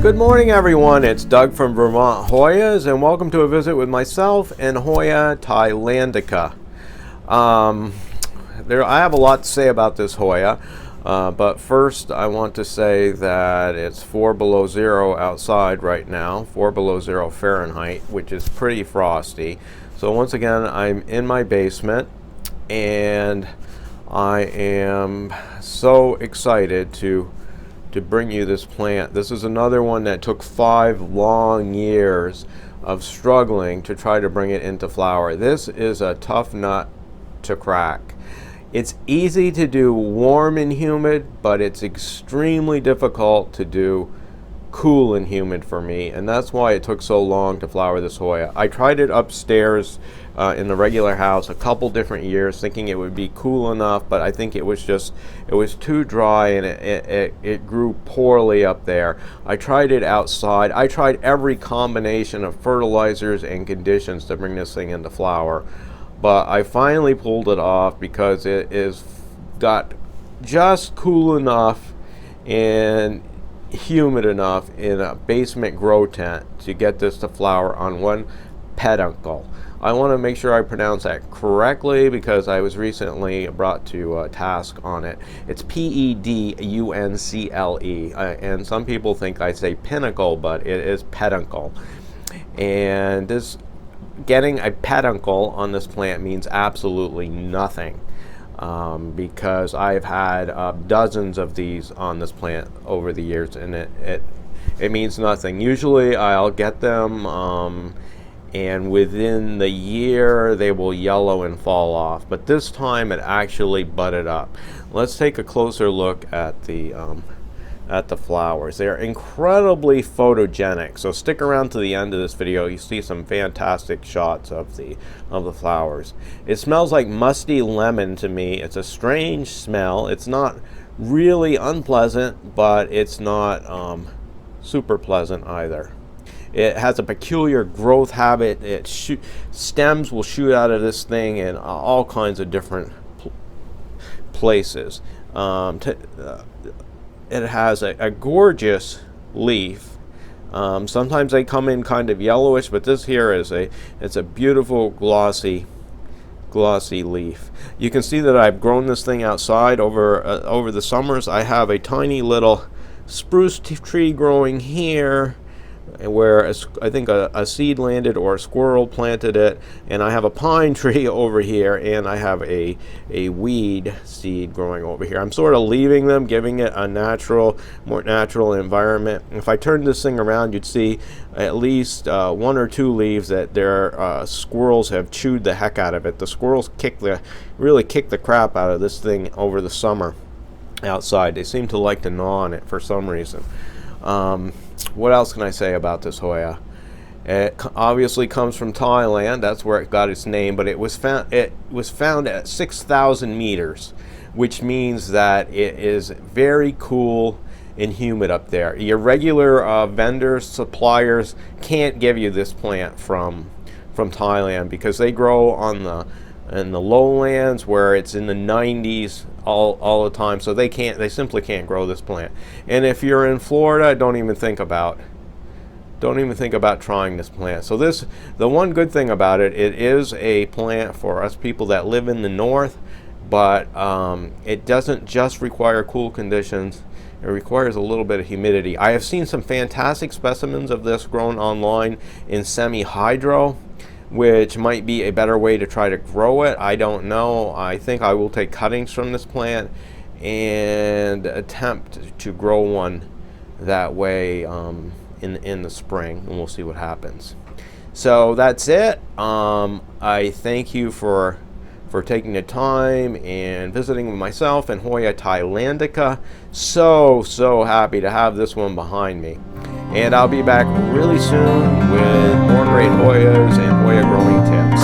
Good morning, everyone. It's Doug from Vermont Hoyas, and welcome to a visit with myself and Hoya Thailandica. I have a lot to say about this Hoya, but first I want to say that it's 4 below zero outside right now, 4 below zero Fahrenheit, which is pretty frosty. So once again, I'm in my basement, and I am so excited to bring you this plant. This is another one that took 5 long years of struggling to try to bring it into flower. This is a tough nut to crack. It's easy to do warm and humid, but it's extremely difficult to do cool and humid for me, and that's why it took so long to flower this Hoya. I tried it upstairs in the regular house a couple different years thinking it would be cool enough, but I think it was too dry, and it grew poorly up there. I tried it outside. I tried every combination of fertilizers and conditions to bring this thing into flower, but I finally pulled it off because it is got just cool enough and humid enough in a basement grow tent to get this to flower on one peduncle. I want to make sure I pronounce that correctly because I was recently brought to task on it. It's P-E-D-U-N-C-L-E, and some people think I say pinnacle, but it is peduncle. And this getting a peduncle on this plant means absolutely nothing. Because I've had dozens of these on this plant over the years, and it means nothing. Usually I'll get them and within the year they will yellow and fall off, but this time it actually budded up. Let's take a closer look at the flowers. They're incredibly photogenic, so stick around to the end of this video. You see some fantastic shots of the flowers. It smells like musty lemon to me. It's a strange smell. It's not really unpleasant, but it's not super pleasant either. It has a peculiar growth habit. Stems will shoot out of this thing in all kinds of different places. It has a gorgeous leaf. Sometimes they come in kind of yellowish, but this here is it's a beautiful glossy leaf. You can see that I've grown this thing outside over the summers. I have a tiny little spruce tree growing here, where I think a seed landed or a squirrel planted it, and I have a pine tree over here, and I have a weed seed growing over here. I'm sort of leaving them, giving it a more natural environment. If I turned this thing around, you'd see at least 1 or 2 leaves that squirrels have chewed the heck out of it. The squirrels really kick the crap out of this thing over the summer outside. They seem to like to gnaw on it for some reason. What else can I say about this Hoya? It obviously comes from Thailand. That's where it got its name, but it was found at 6,000 meters, which means that it is very cool and humid up there. Your regular vendors, suppliers can't give you this plant from Thailand because they grow in the lowlands where it's in the 90s all the time, so they simply can't grow this plant. And if you're in Florida, don't even think about trying this plant. So the one good thing about it is a plant for us people that live in the north, but it doesn't just require cool conditions. It requires a little bit of humidity. I have seen some fantastic specimens of this grown online in semi-hydro, which might be a better way to try to grow it. I don't know. I think I will take cuttings from this plant and attempt to grow one that way in the spring, and we'll see what happens. So that's it. I thank you for taking the time and visiting with myself and Hoya Thailandica. So happy to have this one behind me. And I'll be back really soon with more great Hoyas and Hoya growing tips.